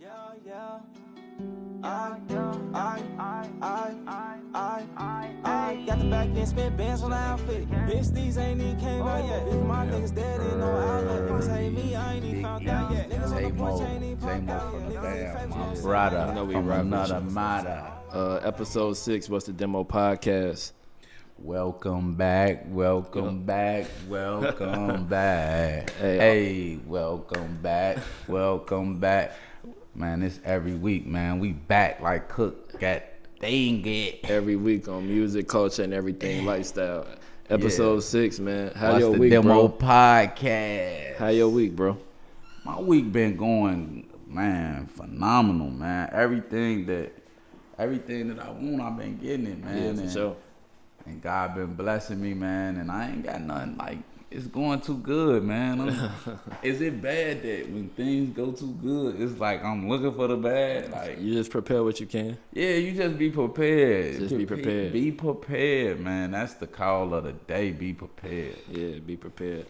Yeah. I got the back end, spent bands on the outfit. Bitch, these ain't even came out yet. If my niggas dead, ain't no outlet. Niggas hate me, I ain't even found out yet. Niggas on the porch ain't even popped out yet. JMoeFrmDaBam, my brother, from another matter. Episode 6 was the demo podcast. Welcome back. Hey, welcome back. Man, it's every week, man. We back like Cook got dang it. Every week on music, culture, and everything lifestyle. Episode 6, man. How What's your the week, demo bro? podcast? How your week, bro? My week been going, man, phenomenal, man. Everything that I want, I've been getting it, man. Yeah, for sure. And God been blessing me, man. And I ain't got nothing like it's going too good, man. Is it bad that when things go too good, it's like I'm looking for the bad? Like You just prepare what you can. yeah, you just be prepared. Just be prepared. Be prepared, man. That's the call of the day. Be prepared. Yeah, be prepared.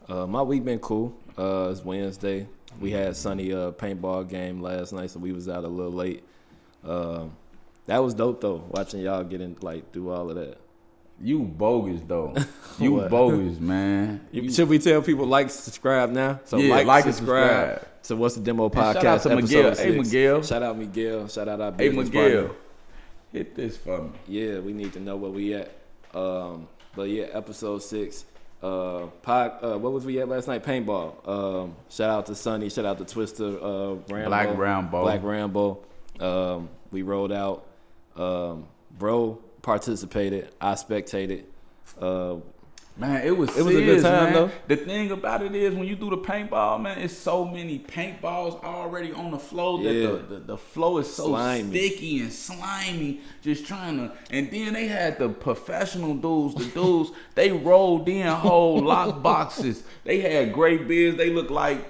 My week been cool. It's Wednesday. We had sunny paintball game last night, so we was out a little late. That was dope though, watching y'all get in through all of that. You bogus though. You What? bogus, man. Should we tell people subscribe now? So Yeah, like, and subscribe. So what's the demo And podcast? shout out to episode Miguel. 6. Hey, Miguel. Shout out Miguel. Shout out our Hey, business Miguel. partner. Hit this for me. Yeah, we need to know where we at. But yeah, episode 6. What was we at last night? Paintball. Shout out to Sonny. Shout out to Twister. Rambo. Black Rambo. We rolled out. Bro participated. I spectated. Man, it was a good time, man. though. The thing about it is when you do the paintball, man, it's so many paintballs already on the floor that the floor is so Slimy. sticky and slimy. Just trying to, and then they had the professional dudes. The dudes they rolled in whole lock boxes. They had great beards. They look like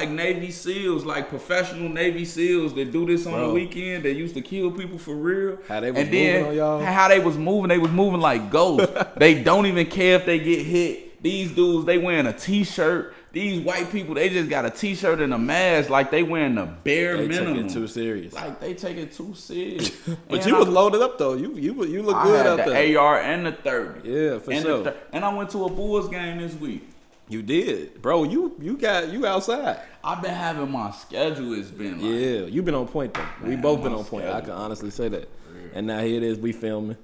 Navy SEALs, like professional Navy SEALs that do this on the weekend. They used to kill people for real. How they was moving on y'all? How they was moving like ghosts. They don't even care if they get hit. These dudes, they wearing a t-shirt. These white people, they just got a t-shirt and a mask like they wearing the bare minimum. They take it too serious. Like they take it too serious. But And you was loaded up though. You look I good had out the there. AR and the 30. Yeah, for sure. And I went to a Bulls game this week. You did, bro. You outside. I've been having my schedule. It's been like, Yeah, you been on point though. We Man, both been my on point. I schedule. can honestly say that. And now here it is. We filming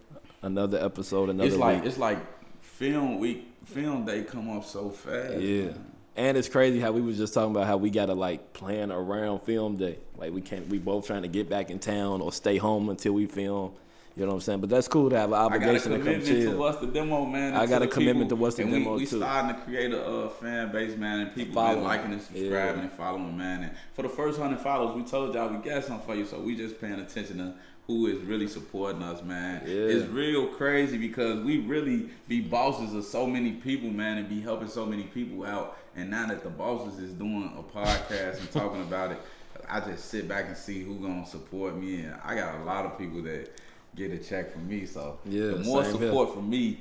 another episode. Another week. It's like film week. Film day come up so fast. Yeah. Man. And it's crazy how we was just talking about how we gotta plan around film day. Like we both trying to get back in town or stay home until we film. You know what I'm saying? But that's cool to have an obligation to come I got a commitment chill. to What's the Demo, man. I got a the commitment people, to What's the and Demo, we too. starting to create a fan base, man, and people Following. been liking and subscribing and following, man. And for the first 100 followers, we told y'all we got something for you, so we just paying attention to who is really supporting us, man. Yeah. It's real crazy because we really be bosses of so many people, man, and be helping so many people out. And now that the bosses is doing a podcast and talking about it, I just sit back and see who gonna support me. And I got a lot of people that get a check from me, so Yeah, the more same support from me,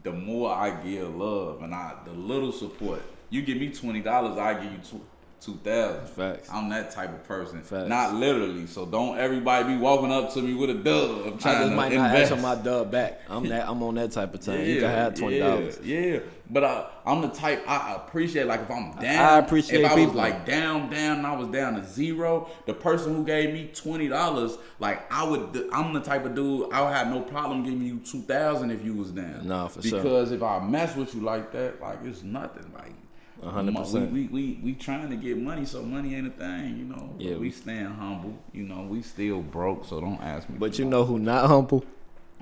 the more I give love, and the little support. You give me $20, I give you $2,000. Facts. I'm that type of person, Facts. not literally. So don't everybody be walking up to me with a dub. I'm I trying just to might not invest. ask for my dub back. I'm on that type of time. You can have $20. Yeah. But I'm the type I appreciate. Like if I'm down, I appreciate if I was people. like down, and I was down to zero. The person who gave me $20, like I'm the type of dude I would have no problem giving you $2,000 if you was down. Nah, for sure. Because if I mess with you like that, like it's nothing. Like 100%. We trying to get money, so money ain't a thing, you know. Yeah, But we staying humble, you know. We still broke, so don't ask me. But for you money. know who not humble?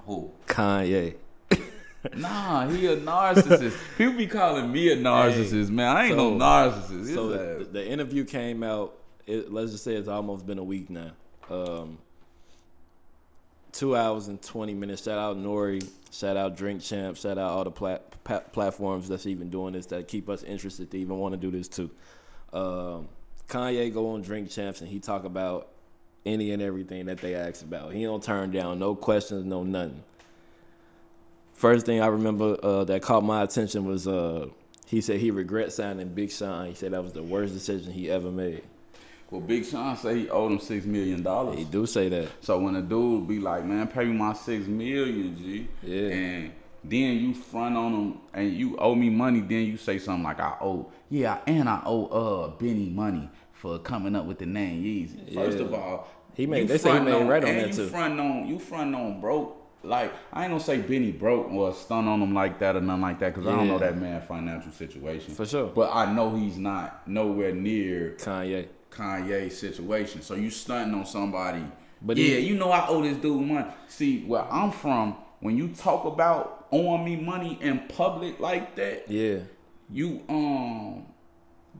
Who? Kanye. Nah, he a narcissist. People be calling me a narcissist, man. I ain't no narcissist. So It's the interview came out. Let's just say it's almost been a week now. 2 hours and 20 minutes. Shout out Nori. Shout out Drink Champ. Shout out all the platforms that's even doing this that keep us interested to even want to do this too. Kanye go on Drink Champs and he talk about any and everything that they ask about. He don't turn down no questions, no nothing. First thing I remember that caught my attention was he said he regrets signing Big Sean. He said that was the worst decision he ever made. Well, Big Sean say he owed him $6 million. He do say that. So when a dude be like, man, pay me my $6 million, G. Yeah. And then you front on him and you owe me money, then you say something like, I owe Benny money for coming up with the name Yeezy. First of all, they say he made right on that too. You front on broke. Like, I ain't gonna say Benny broke or stun on him like that or nothing like that, because I don't know that man's financial situation. For sure. But I know he's not nowhere near Kanye's situation. So you stunting on somebody. But yeah, you know I owe this dude money. See, where I'm from, when you talk about owing me money in public like that, you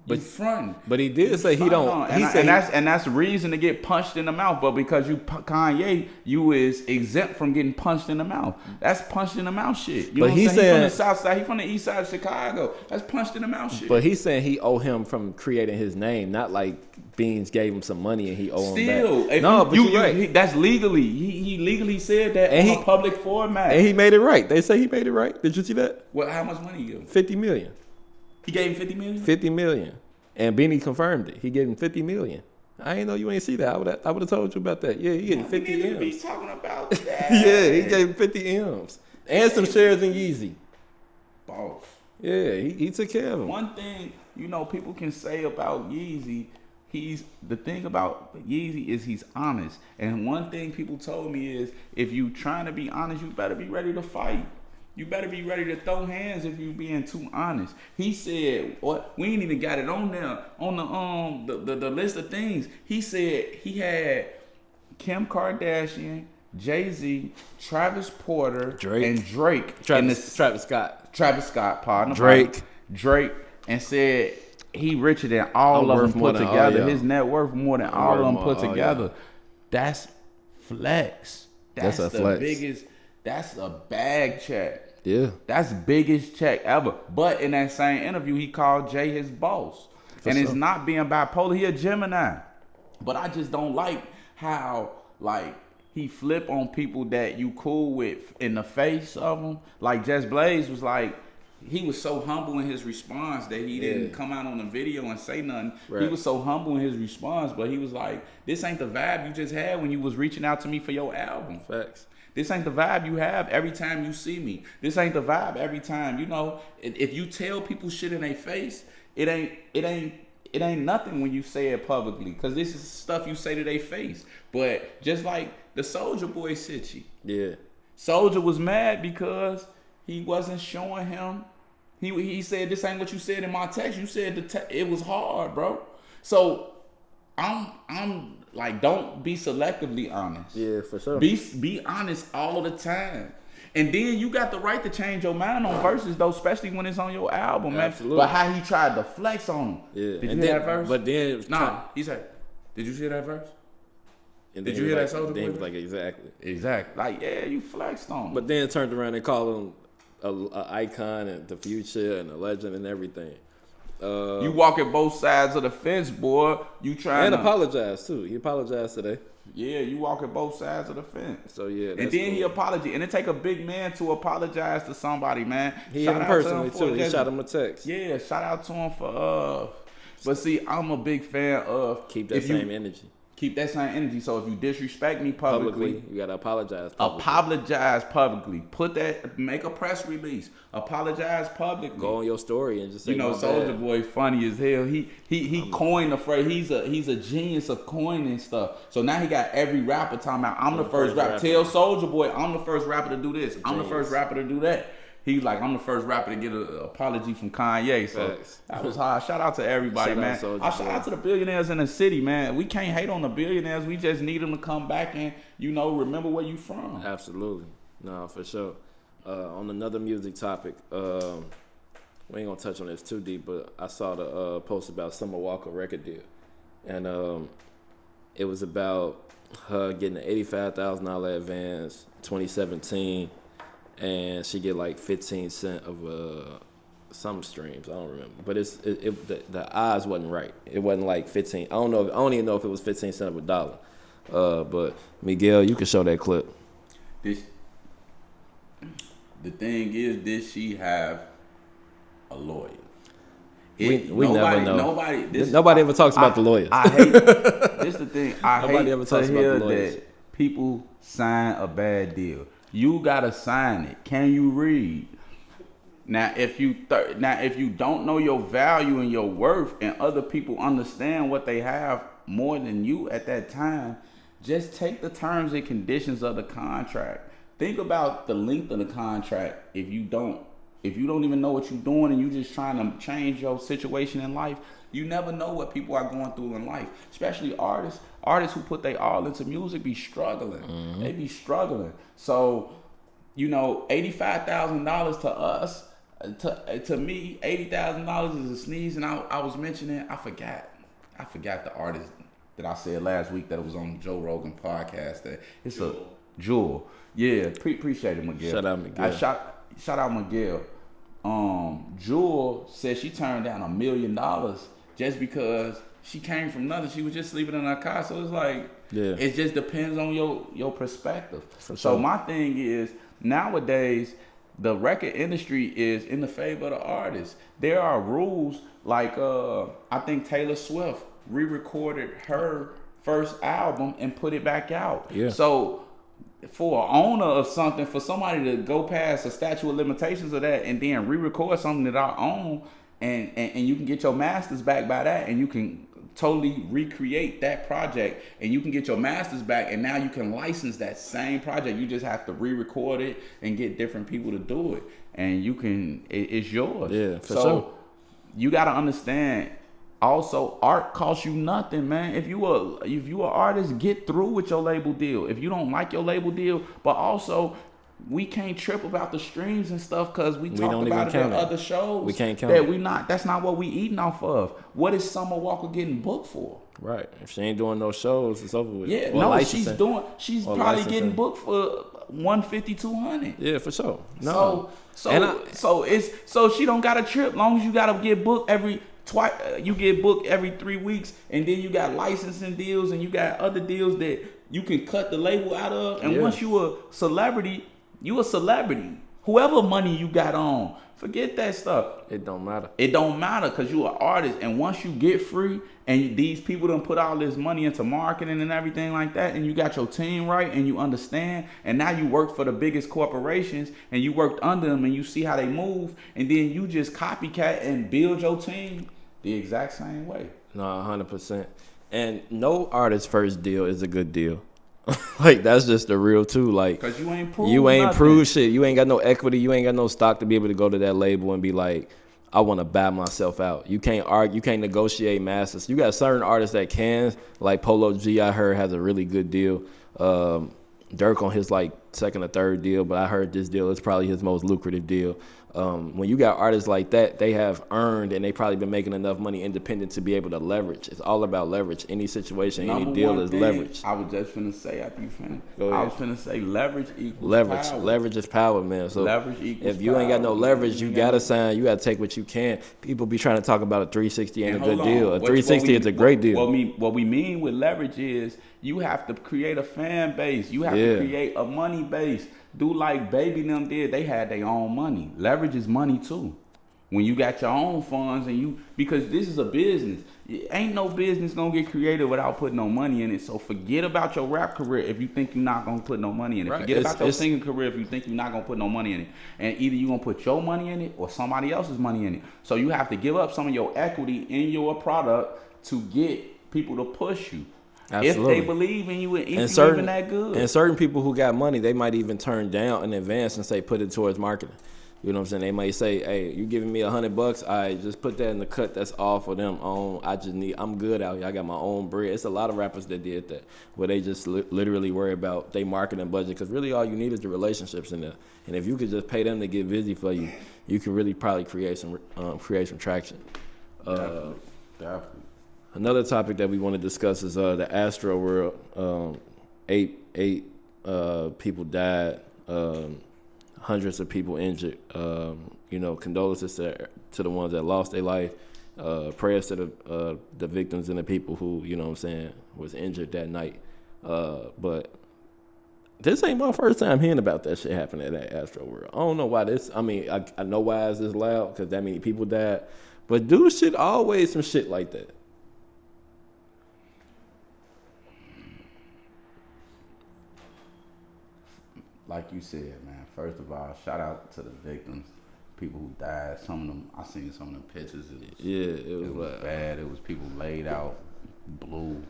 fronting. But he did say he don't. And that's reason to get punched in the mouth. But because you Kanye, you is exempt from getting punched in the mouth. That's punched in the mouth shit. You know what I'm saying? He from the south side. He from the east side of Chicago. That's punched in the mouth shit. But he's saying he owe him from creating his name, not like Beans gave him some money and he owe him back. No, but you're right. That's legally. He legally said that in a public format. And he made it right. They say he made it right. Did you see that? Well, how much money you give him? $50 million. He gave him $50 million? $50 million. And Benny confirmed it. He gave him $50 million. I ain't know you ain't see that. I would have told you about that. Yeah, he gave him 50 M's. Be talking about that. Yeah, he gave him 50 M's. And some shares in Yeezy. Boss. Yeah, he took care of him. One thing, people can say about Yeezy, the thing about Yeezy is he's honest. And one thing people told me is, if you trying to be honest, you better be ready to fight. You better be ready to throw hands if you being too honest. He said, "What? We ain't even got it on there on the list of things." He said he had Kim Kardashian, Jay-Z, Travis Porter, and Drake. Travis Scott, partner. Drake, and said he richer than all of them put together. His net worth more than all of them put together. That's flex. That's the flex. Biggest. That's a bag check. Yeah. That's biggest check ever. But in that same interview, he called Jay his boss. It's not being bipolar. He a Gemini. But I just don't like how, he flip on people that you cool with in the face of them. Like, Just Blaze was like, he was so humble in his response that he didn't come out on the video and say nothing. Right. He was so humble in his response, but he was like, this ain't the vibe you just had when you was reaching out to me for your album. Facts. This ain't the vibe you have every time you see me. This ain't the vibe every time. If you tell people shit in their face, it ain't nothing when you say it publicly, because this is stuff you say to their face. But just like the Soulja Boy Sitchy. Yeah. Soulja was mad because he wasn't showing him. He said, this ain't what you said in my text. You said it was hard, bro. So I'm like, don't be selectively honest. Yeah, for sure. Be honest all the time. And then you got the right to change your mind on verses, though, especially when it's on your album, man. Absolutely. But how he tried to flex on him. Yeah. Did you hear that verse? But then... He said, did you hear that verse? And did you hear that Soulja Boy? Then he was like, exactly. Exactly. Like, yeah, you flexed on him. But then turned around and called him an icon and the future and a legend and everything. You walk at both sides of the fence, boy. You trying to apologize too. He apologized today. Yeah, you walk at both sides of the fence. So yeah, and then he apologized. And it take a big man to apologize to somebody, man. He hit him personally too. He shot him a text. Yeah, shout out to him for But see, I'm a big fan of keep that same energy. Keep that same energy. So if you disrespect me publicly, you gotta apologize. Apologize publicly. Make a press release. Apologize publicly. Go on your story and just say, Soulja Boy funny as hell. He coined the phrase. He's a genius of coining stuff. So now he got every rapper talking about, I'm the first rapper. Tell Soulja Boy, I'm the first rapper to do this. I'm the first rapper to do that. He's like, I'm the first rapper to get an apology from Kanye. So that was hard. Shout out to everybody, man. Shout out to the billionaires in the city, man. We can't hate on the billionaires. We just need them to come back and, remember where you from. Absolutely. No, for sure. On another music topic, we ain't going to touch on this too deep, but I saw the post about Summer Walker record deal. And it was about her getting an $85,000 advance, 2017. And she get like 15 cents of some streams. I don't remember, but the odds wasn't right. It wasn't like 15. I don't even know if it was 15 cents of a dollar. But Miguel, you can show that clip. The thing is, did she have a lawyer? We never know. Nobody ever talks about the lawyers. I hate this. The thing I Nobody hate ever to talks about hear the lawyers. that people sign a bad deal. You gotta sign it. Can you read? Now, if you don't know your value and your worth, and other people understand what they have more than you at that time, just take the terms and conditions of the contract. Think about the length of the contract. If you don't even know what you're doing and you just trying to change your situation in life, you never know what people are going through in life. Especially artists who put their all into music be struggling. Mm-hmm. They be struggling. So, $85,000 to us. To me, $80,000 is a sneeze, and I was mentioning, I forgot the artist that I said last week that it was on Joe Rogan podcast. That it's a Jewel. Yeah, appreciate it, Miguel. Shout out Miguel. Shout out Miguel. Jewel said she turned down $1 million just because she came from nothing. She was just sleeping in her car. So it's like, it just depends on your perspective. So my thing is, nowadays, the record industry is in the favor of the artist. There are rules like I think Taylor Swift re-recorded her first album and put it back out. Yeah. So for an owner of something, for somebody to go past a statute of limitations of that and then re-record something that I own, and you can get your masters back by that, and you can totally recreate that project, and you can get your masters back, and now you can license that same project. You just have to re-record it and get different people to do it, and it's yours. Yeah, for sure. You got to understand, also, art costs you nothing, man. If you an artist, get through with your label deal. If you don't like your label deal, but also, we can't trip about the streams and stuff because we talked about it in other shows. We can't count that's not what we eating off of. What is Summer Walker getting booked for? Right. If she ain't doing no shows, it's over with. Yeah, no, she's probably getting booked for $150, $200. Yeah, for sure. No. So she don't got a trip. Long as you gotta get booked you get booked every 3 weeks, and then you got licensing deals and you got other deals that you can cut the label out of. And once you a celebrity, you a celebrity. Whoever money you got on, forget that stuff. It don't matter. It don't matter because you an artist. And once you get free and these people done put all this money into marketing and everything like that, and you got your team right and you understand, and now you work for the biggest corporations and you worked under them and you see how they move, and then you just copycat and build your team the exact same way. No, 100%. And no artist's first deal is a good deal. Like, that's just the real too. Like, because you ain't proved shit. You ain't got no equity. You ain't got no stock to be able to go to that label and be like, I want to buy myself out. You can't argue. You can't negotiate masters. You got certain artists that can, like Polo G. I heard has a really good deal. Dirk on his like second or third deal, but I heard this deal is probably his most lucrative deal. When you got artists like that, they have earned and they probably been making enough money independent to be able to leverage. It's all about leverage. Any situation, any deal is leverage. I was just finna say after you finish. I was finna say leverage equals power. Leverage is power, man. So leverage equals if you ain't got no leverage, you gotta sign. You gotta take what you can. People be trying to talk about a 360 ain't a good deal. A 360 is a great deal. What we mean with leverage is you have to create a fan base. You have to create a money base. Do like Baby them did. They had their own money. Leverage is money too. When you got your own funds because this is a business. Ain't no business gonna get created without putting no money in it. So forget about your rap career if you think you're not gonna put no money in it. Right. Forget about your singing career if you think you're not gonna put no money in it. And either you're gonna put your money in it or somebody else's money in it. So you have to give up some of your equity in your product to get people to push you. Absolutely. If they believe in you and if you're even that good. And certain people who got money, they might even turn down in advance and say, put it towards marketing. You know what I'm saying? They might say, hey, you giving me $100? I just put that in the cut. That's all for them. I'm good out here. I got my own bread. It's a lot of rappers that did that, where they just literally worry about their marketing budget, because really all you need is the relationships in there. And if you could just pay them to get busy for you, you can really probably create some traction. Definitely. Another topic that we want to discuss is the Astro World. Eight people died. Hundreds of people injured. Condolences to the ones that lost their life. Prayers to the victims and the people who, was injured that night. But this ain't my first time hearing about that shit happening at that Astro World. I don't know why I know why it's this loud, because that many people died. But do shit always some shit like that. Like you said, man, first of all, shout out to the victims, people who died. Some of them, I seen some of the pictures. It was bad. It was people laid out, blue,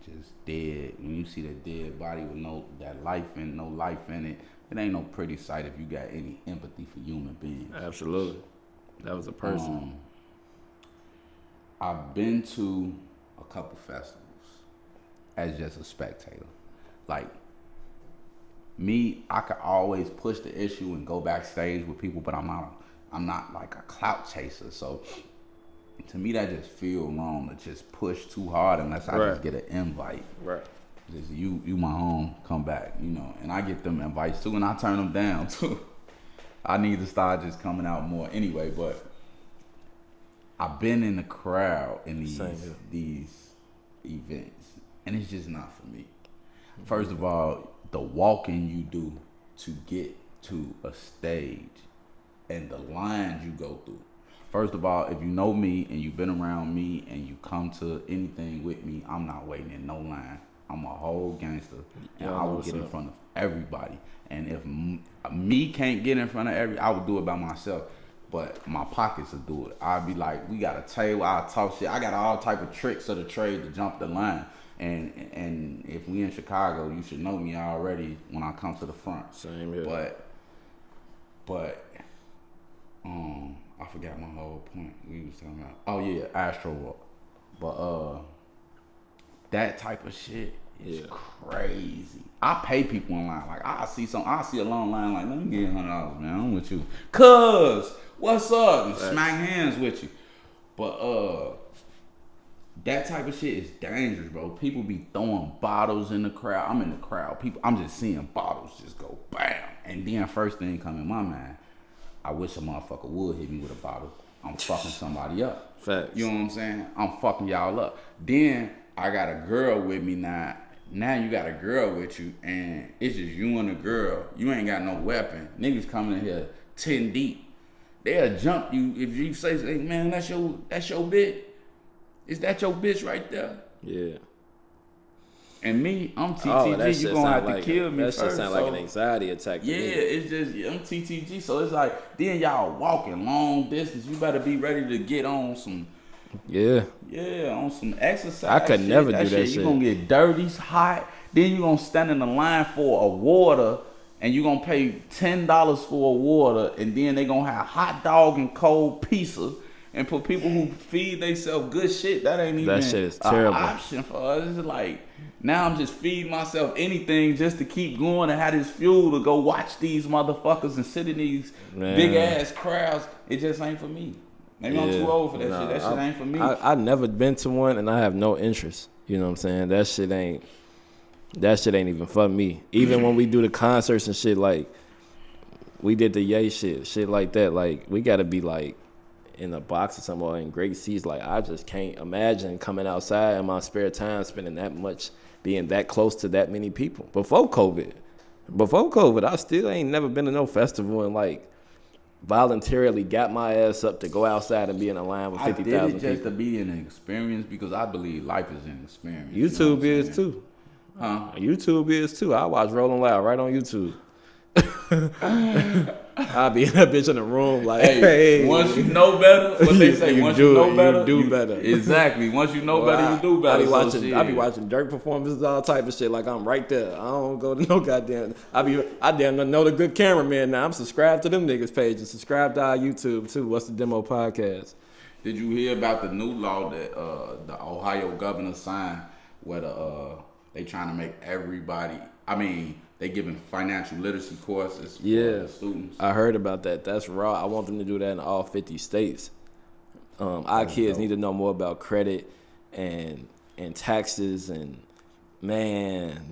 just dead. When you see that dead body with no life in it, it ain't no pretty sight if you got any empathy for human beings. Absolutely. That was a person. I've been to a couple festivals as just a spectator. Like, me, I could always push the issue and go backstage with people, but I'm not like a clout chaser. So to me, that just feel wrong to just push too hard unless I just get an invite. Right. Just you my home, come back, you know. And I get them invites too, and I turn them down too. I need to start just coming out more anyway. But I've been in the crowd in these events, and it's just not for me. First of all, the walking you do to get to a stage and the lines you go through. First of all, if you know me and you've been around me and you come to anything with me, I'm not waiting in no line. I'm a whole gangster, and I will get in front of everybody. And if me can't get in front of I would do it by myself. But my pockets will do it. I'll be like, we got a table, I'll talk shit. I got all type of tricks of the trade to jump the line. And if we in Chicago, you should know me already when I come to the front. Same here. But I forgot my whole point. We was talking about, oh yeah, Astro World. But that type of shit is crazy. I pay people online. Like I see a long line. Like, let me get $100, man. I'm with you. Cuz, what's up? And smack hands with you. But that type of shit is dangerous, bro. People be throwing bottles in the crowd. I'm in the crowd. I'm just seeing bottles just go bam. And then first thing come in my mind, I wish a motherfucker would hit me with a bottle. I'm fucking somebody up. Facts. You know what I'm saying? I'm fucking y'all up. Then I got a girl with me now. Now you got a girl with you, and it's just you and a girl. You ain't got no weapon. Niggas coming in here 10 deep. They'll jump you if you say, hey, man, that's your bitch. Is that your bitch right there? Yeah. And me, I'm TTG. You gonna have to kill me that first. That shit sound like an anxiety attack. Yeah, it's just I'm TTG. So it's like then y'all walking long distance. You better be ready to get on some. Yeah, on some exercise. I could never do that shit. You gonna get dirty, hot. Then you gonna stand in the line for a water, and you gonna pay $10 for a water, and then they gonna have hot dog and cold pizza. And for people who feed themselves good shit, that ain't even that shit is terrible. An option for us. It's like now I'm just feeding myself anything just to keep going and have this fuel to go watch these motherfuckers and sit in these big ass crowds. It just ain't for me. Maybe I'm too old for that shit. That shit ain't for me. I never been to one, and I have no interest. You know what I'm saying? That shit ain't even for me. Even when we do the concerts and shit, like we did the Ye shit like that. Like we gotta be like in a box or something or in great seats. Like I just can't imagine coming outside in my spare time, spending that much, being that close to that many people. Before COVID, I still ain't never been to no festival and like voluntarily got my ass up to go outside and be in a line with 50,000 people. I did it just to be in an experience because I believe life is an experience. YouTube is too. Huh? YouTube is too. I watch Rolling Loud right on YouTube. I'll be in that bitch in the room like, hey. Once you know better, what they say, once you know better, you do better. Exactly. Once you know better, you do better. I be watching Dirk performances, all type of shit. Like I'm right there. I don't go to no goddamn. I damn know the good cameraman now. I'm subscribed to them niggas page and subscribed to our YouTube too. What's the Demo Podcast? Did you hear about the new law that the Ohio governor signed, where they trying to make everybody? I mean, they giving financial literacy courses for the students. I heard about that. That's raw. I want them to do that in all 50 states. Our kids need to know more about credit and taxes and man,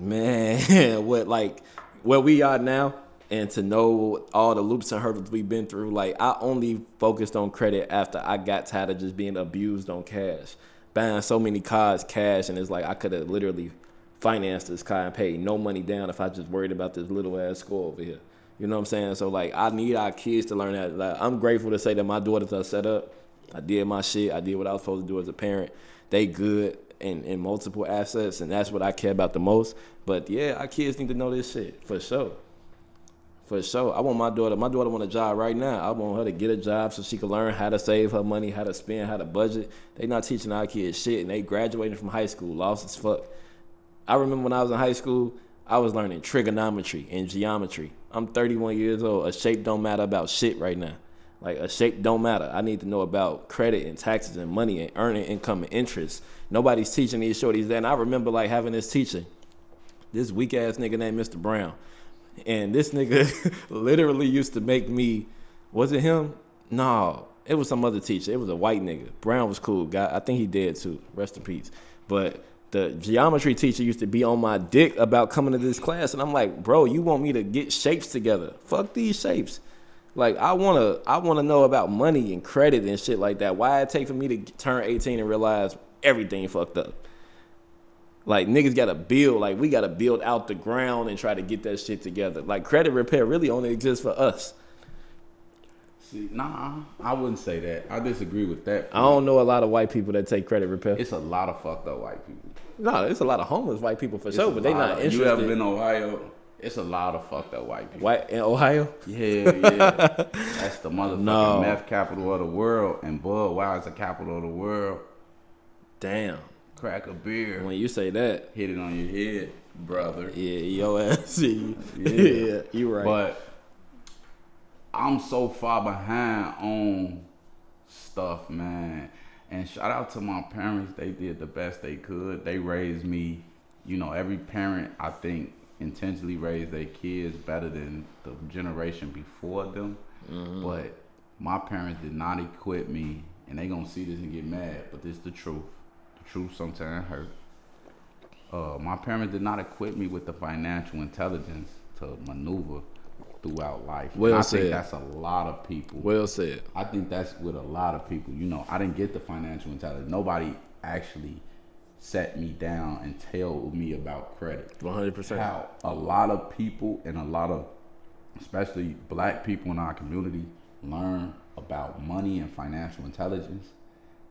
what where we are now, and to know all the loops and hurdles we've been through. Like I only focused on credit after I got tired of just being abused on cash, buying so many cars cash, and it's like I could have literally finance this car and pay no money down if I just worried about this little ass score over here. You know what I'm saying? So like I need our kids to learn that. Like, I'm grateful to say that my daughters are set up I did my shit. I did what I was supposed to do as a parent. They good in multiple assets, and that's what I care about the most. But yeah, our kids need to know this shit for sure. For sure. I want my daughter want a job right now. I want her to get a job so she can learn how to save her money, how to spend, how to budget. They not teaching our kids shit, and they graduating from high school, lost as fuck. I remember when I was in high school, I was learning trigonometry and geometry. I'm 31 years old. A shape don't matter about shit right now. Like, a shape don't matter. I need to know about credit and taxes and money and earning income and interest. Nobody's teaching these shorties that. And I remember, like, having this teacher, this weak-ass nigga named Mr. Brown. And this nigga literally used to make me, was it him? No, it was some other teacher. It was a white nigga. Brown was cool. Guy, I think he dead too. Rest in peace. But the geometry teacher used to be on my dick about coming to this class. And I'm like, bro, you want me to get shapes together. Fuck these shapes. Like, I wanna know about money and credit and shit like that. Why it take for me to turn 18 and realize everything fucked up? Like, niggas gotta build, like, we gotta build out the ground and try to get that shit together. Like, credit repair really only exists for us. See, nah, I wouldn't say that. I disagree with that. I don't know a lot of white people that take credit repair. It's a lot of fucked up white people. No, it's a lot of homeless white people for sure, but they not interested. You ever been to Ohio? It's a lot of fucked up white people. White in Ohio? Yeah. That's the motherfucking meth capital of the world, and Budweiser capital of the world. Damn. Crack a beer. When you say that, hit it on your head, brother. Yeah, your ass. Yeah, you right. But I'm so far behind on stuff, man. And shout out to my parents. They did the best they could. They raised me. You know, every parent, I think, intentionally raised their kids better than the generation before them. Mm-hmm. But my parents did not equip me, and they gonna see this and get mad, but this is the truth. Truth sometimes hurt. My parents did not equip me with the financial intelligence to maneuver throughout life. Well I said. think that's a lot of people. Well said. I think that's with a lot of people. You know, I didn't get the financial intelligence. Nobody actually sat me down and told me about credit. 100%. How a lot of people and a lot of, especially black people in our community, learn about money and financial intelligence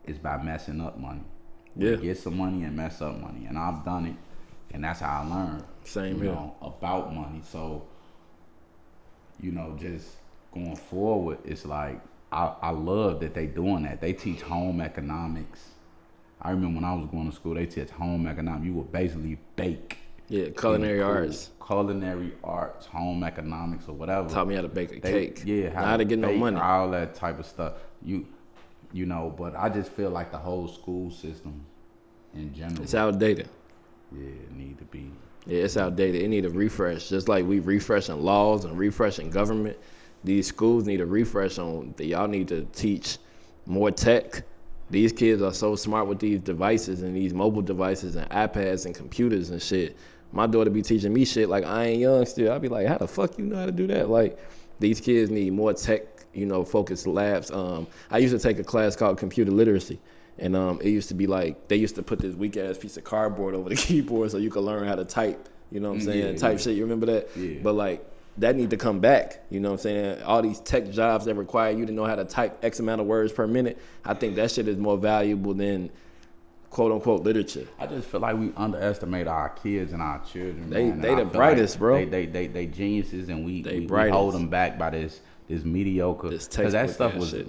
is by messing up money. Yeah. Get some money and mess up money. And I've done it. And that's how I learned. Same here. About money. So, you know, just going forward, it's like, I love that they doing that. They teach home economics. I remember when I was going to school, they teach home economics. You would basically bake. Yeah, culinary arts. Culinary arts, home economics or whatever. Taught me how to bake a cake. Yeah. How to get no money. All that type of stuff. You know, but I just feel like the whole school system in general. It's outdated. Yeah, it need to be. Yeah, it's outdated. It need a refresh. Just like we refreshing laws and refreshing government, these schools need a refresh on that. Y'all need to teach more tech. These kids are so smart with these devices and these mobile devices and iPads and computers and shit. My daughter be teaching me shit like I ain't young still. I be like, how the fuck you know how to do that? Like, these kids need more tech, you know, focused labs. I used to take a class called computer literacy. And it used to be like, they used to put this weak ass piece of cardboard over the keyboard so you could learn how to type, you know what I'm saying? Type shit, you remember that? Yeah. But like, that need to come back, you know what I'm saying? All these tech jobs that require you to know how to type X amount of words per minute, I think that shit is more valuable than quote unquote literature. I just feel like we underestimate our kids and our children. They the brightest, like bro. They geniuses, and we hold them back by this mediocre. This Because that stuff was shit.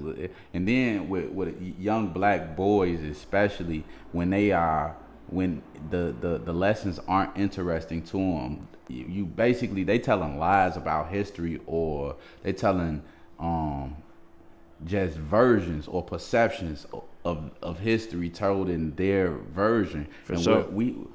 And then with young black boys, especially when the lessons aren't interesting to them, you basically, they telling lies about history, or they telling just versions or perceptions of history told in their version. For and sure. We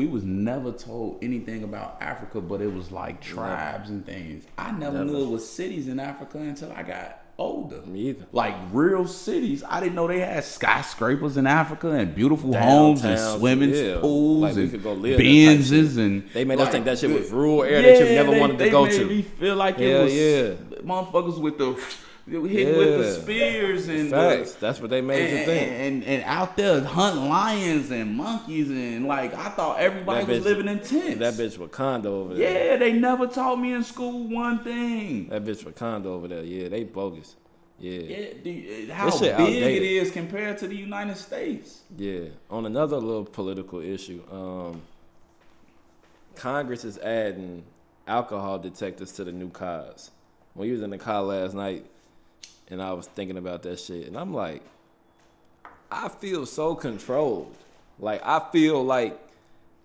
was never told anything about Africa, but it was like tribes and things. I never knew it was cities in Africa until I got older. Me either. Like real cities. I didn't know they had skyscrapers in Africa and beautiful homes and swimming pools, like, and we could go live Benzes, and they made us think that shit was rural area that you never wanted to go to. They made me feel like it was motherfuckers with the hit with the spears and facts. That's what they made you think. And out there hunting lions and monkeys, and like I thought everybody was living in tents. That bitch Wakanda over there. Yeah, they never taught me in school one thing. That bitch Wakanda over there. Yeah, they bogus. How This shit big outdated. it is compared to the United States. Yeah. On another little political issue, Congress is adding alcohol detectors to the new cars. When you was in the car last night, and I was thinking about that shit, and I'm like, I feel so controlled. Like, I feel like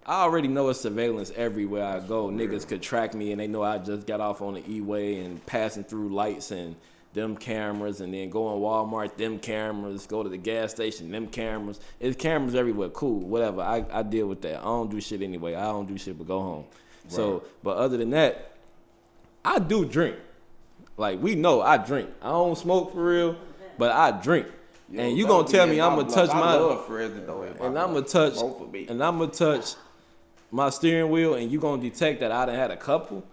I already know it's surveillance everywhere I go. Niggas could track me, and they know I just got off on the E-way and passing through lights and them cameras, and then go in Walmart, them cameras, go to the gas station, them cameras. It's cameras everywhere. Cool, whatever. I deal with that. I don't do shit anyway. I don't do shit but go home. Right. So, but other than that, I do drink. Like, we know I drink. I don't smoke for real, but I drink. And you gonna tell me I'm gonna touch my and I'm gonna touch my steering wheel, and you gonna detect that I done had a couple?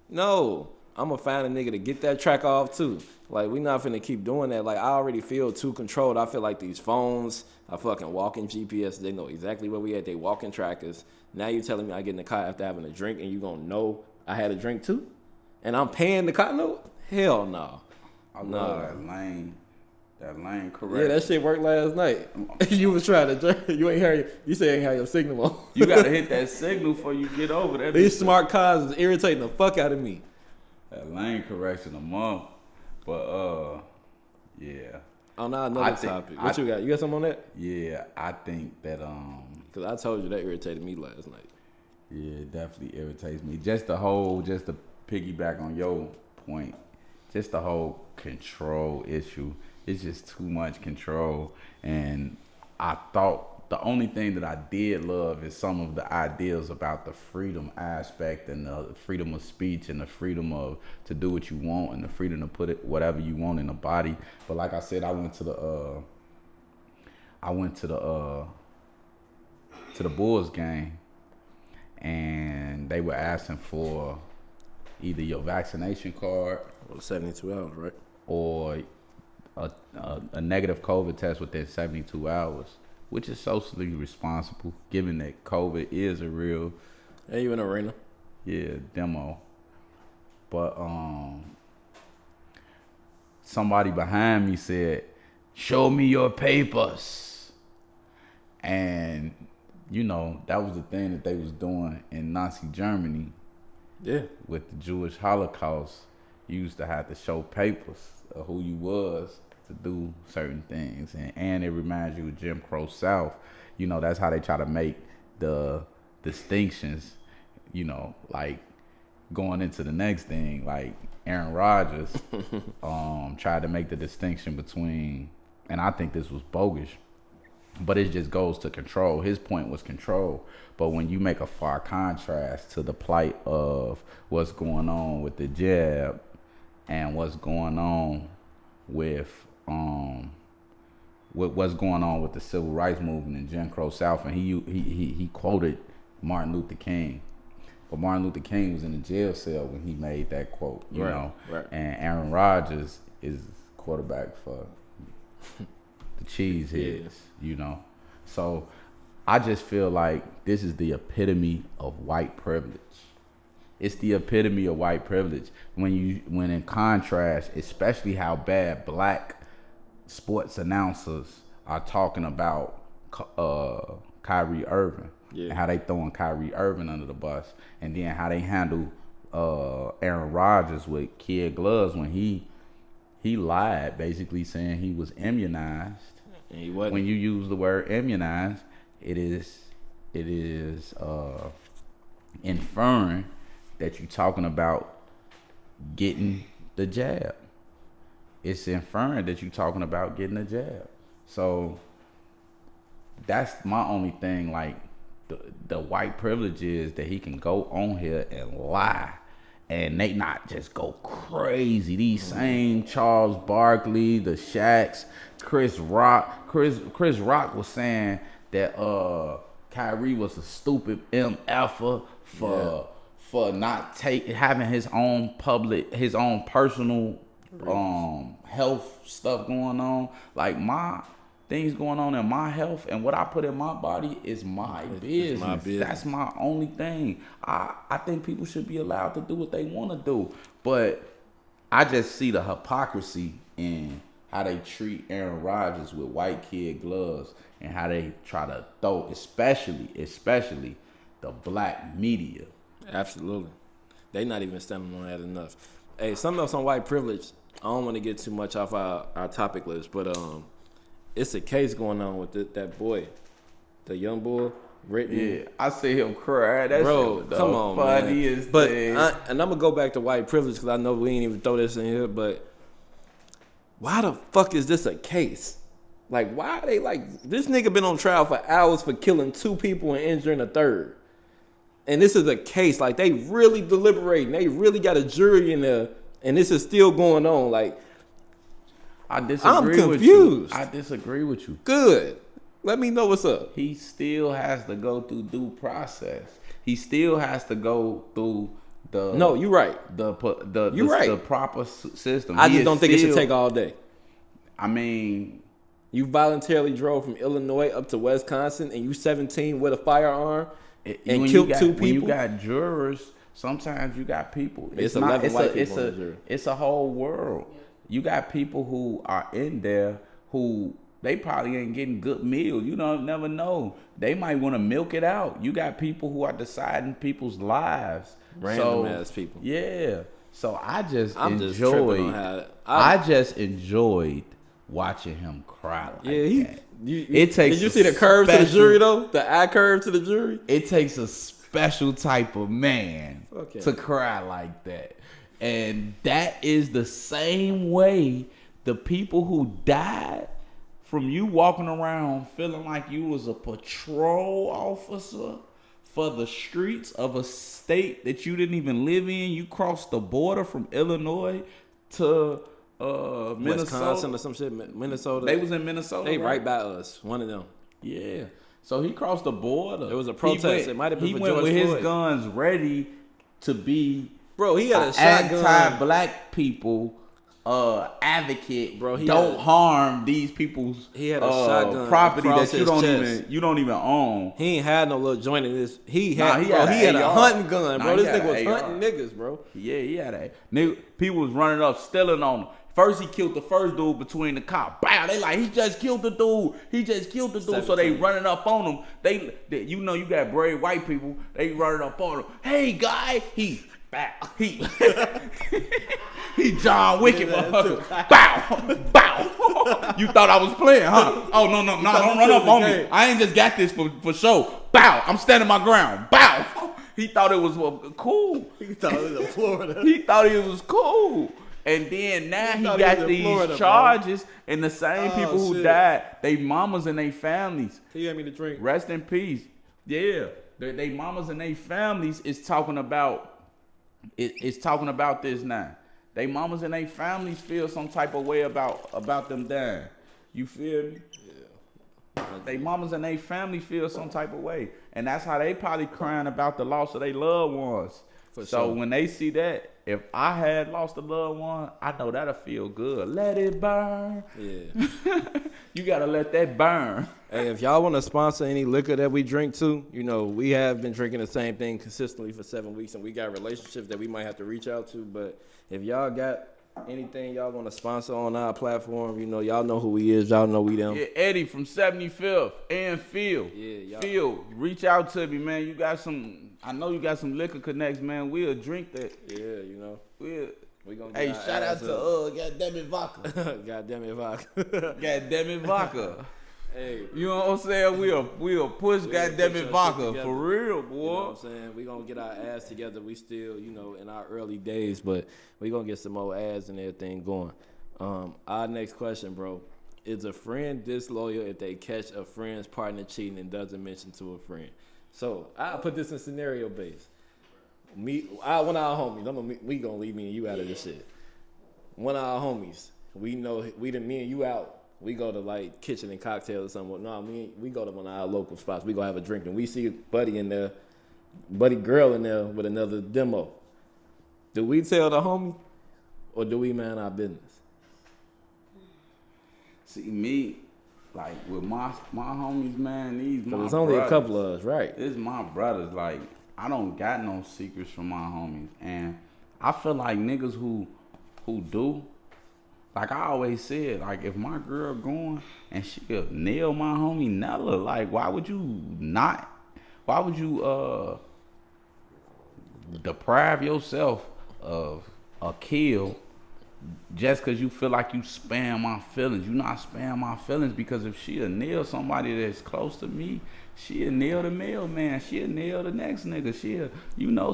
No, I'm gonna find a nigga to get that track off too. Like, we not finna keep doing that. Like, I already feel too controlled. I feel like these phones are fucking walking GPS. They know exactly where we at. They walking trackers. Now you telling me I get in the car after having a drink, and you gonna know I had a drink too? And I'm paying the car note? Hell no. I love that lane correct. Yeah, that shit worked last night. You was trying to drink. You ain't heard. You say you ain't had your signal on. You gotta hit that signal before you get over that. These smart cars is irritating the fuck out of me. That lane correction a month. But yeah. On another topic. What you got? You got something on that? Yeah, I think that because I told you that irritated me last night. Yeah, it definitely irritates me. Just to piggyback on your point, just the whole control issue. It's just too much control. And I thought the only thing that I did love is some of the ideas about the freedom aspect and the freedom of speech and the freedom to do what you want and the freedom to put it whatever you want in the body. But like I said, I went to the Bulls game, and they were asking for either your vaccination card, well, 72 hours, right, or a negative COVID test within 72 hours, which is socially responsible, given that COVID is a real. Hey, you in the arena? Yeah, demo. But somebody behind me said, "Show me your papers," and you know that was the thing that they was doing in Nazi Germany. Yeah, with the Jewish Holocaust, you used to have to show papers of who you was to do certain things, and it reminds you of Jim Crow South. You know, that's how they try to make the distinctions. You know, like going into the next thing, like Aaron Rodgers tried to make the distinction between, and I think this was bogus, but it just goes to control. His point was control. But when you make a far contrast to the plight of what's going on with the jab and what's going on with what's going on with the civil rights movement in Jim Crow South, and he quoted Martin Luther King. But Martin Luther King was in a jail cell when he made that quote, you know. Right. And Aaron Rodgers is quarterback for the Cheeseheads, you know. So I just feel like this is the epitome of white privilege. It's the epitome of white privilege when in contrast, especially how bad black sports announcers are talking about Kyrie Irving. Yeah. And how they throwing Kyrie Irving under the bus, and then how they handle Aaron Rodgers with kid gloves when he lied, basically saying he was immunized. And he wasn't. When you use the word immunized, it is inferring that you're talking about getting the jab. It's inferring that you're talking about getting the jab. So that's my only thing, like. The white privilege is that he can go on here and lie, and they not just go crazy. These same Charles Barkley, the Shaqs, Chris Rock. Chris Rock was saying that Kyrie was a stupid MFer for not having his own personal health stuff going on. Like my things going on in my health and what I put in my body is my business. My business. That's my only thing. I think people should be allowed to do what they want to do. But I just see the hypocrisy in how they treat Aaron Rodgers with white kid gloves and how they try to throw, especially the black media. Absolutely. They not even standing on that enough. Hey, something else on white privilege. I don't want to get too much off our topic list, but it's a case going on with that boy, the young boy, Brittany. Yeah, I see him cry. That's Bro, come on, funniest man. But thing. and I'm gonna go back to white privilege because I know we ain't even throw this in here. But why the fuck is this a case? Like, why are they like this nigga been on trial for hours for killing 2 people and injuring a third? And this is a case, like they really deliberating. They really got a jury in there, and this is still going on. Like, I disagree I'm with you. confused. I disagree with you. Good. Let me know what's up. He still has to go through due process. He still has to go through the No, you're right. the proper system. I just don't think it should take all day. I mean, You voluntarily drove from Illinois up to Wisconsin, and you 17 with a firearm and killed 2 people. When you got jurors, sometimes you got people. It's 11 white people on the jury. It's a whole world. You got people who are in there who they probably ain't getting good meals. You don't never know. They might want to milk it out. You got people who are deciding people's lives. Random ass people. Yeah. So I just enjoyed watching him cry like that. It takes. Did you see the curve to the jury though? The eye curve to the jury. It takes a special type of man to cry like that, and that is the same way the people who died from you walking around feeling like you was a patrol officer for the streets of a state that you didn't even live in. You crossed the border from Illinois to Minnesota. Wisconsin or some shit. Minnesota. They was in Minnesota. They right by us. One of them. Yeah. So he crossed the border. It was a protest. It might have been for George Floyd. He went with his guns ready to be he had a shotgun. Anti-black people advocate. Bro, don't harm these people's he had a shotgun property that you don't even own. He ain't had no little joint in this. He had a hunting gun, bro. This nigga was hunting niggas, bro. Yeah, he had a nigga. People was running up, stealing on him. First, he killed the first dude between the cop. Bow, they like, he just killed the dude. 17. So they running up on him. They you know, you got brave white people. They running up on him. Hey, guy. He John Wick, motherfucker. Bow. You thought I was playing, huh? Oh, no, don't run up on me. I ain't just got this for show. Bow. I'm standing my ground. Bow. He thought it was cool. He thought it was Florida. He thought it was cool. And then now he got these Florida, charges, bro. And the same people who died, they mamas and they families. He had me to drink. Rest in peace. Yeah, they mamas and they families is talking about. It's talking about this now. They mamas and they families feel some type of way about them dying. You feel me? Yeah. They mamas and they family feel some type of way, and that's how they probably crying about the loss of their loved ones. So when they see that, if I had lost a loved one, I know that'll feel good. Let it burn. Yeah. You gotta let that burn. Hey, if y'all want to sponsor any liquor that we drink too, you know, we have been drinking the same thing consistently for 7 weeks, and we got relationships that we might have to reach out to. But if y'all got anything y'all want to sponsor on our platform, you know, y'all know who we is. Y'all know we them. Yeah, Eddie from 75th and Phil. Yeah, Phil, reach out to me, man. I know you got some liquor connects, man. We'll drink that. Yeah, you know. We gonna hey, shout out to goddamn it vodka. Goddamn it vodka. Goddamn it vodka. Hey, you know what I'm saying? We'll push goddamn it vodka for real, boy. You know what I'm saying? We gonna get our ass together. We still, you know, in our early days, but we gonna get some more ads and everything going. Our next question, bro. Is a friend disloyal if they catch a friend's partner cheating and doesn't mention to a friend? So I'll put this in scenario based. One of our homies. We gonna leave me and you out of this shit. One of our homies. We know me and you out. We go to like kitchen and cocktails or something. No, we go to one of our local spots. We go have a drink and we see buddy girl in there with another demo. Do we tell the homie or do we mind our business? See me, like with my homies, man. These my there's only brothers. A couple of us, right? This is my brothers. Like I don't got no secrets from my homies, and I feel like niggas who do. like I always said, like if my girl going and she'll nail my homie Nella, like why would you deprive yourself of a kill just because you feel like you spam my feelings? You not spam my feelings because if she'll nail somebody that's close to me, she'll nail the mailman, she'll nail the next nigga,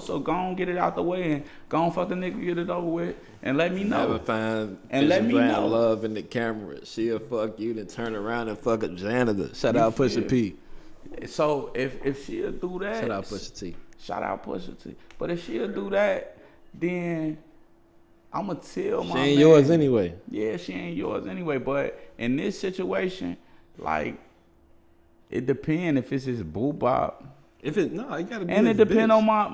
so go on, get it out the way and go on, fuck the nigga, get it over with and let me know. Never find and let me know love in the camera. She'll fuck you, then turn around and fuck a janitor. Shout out Pusha P. So if she'll do that, shout out Pusha T. Shout out Pusha T. But if she'll do that, then I'ma tell my man. She ain't yours anyway. Yeah, she ain't yours anyway. But in this situation, like, it depends if it's his boo bop. If it no, you gotta be. And it depend on my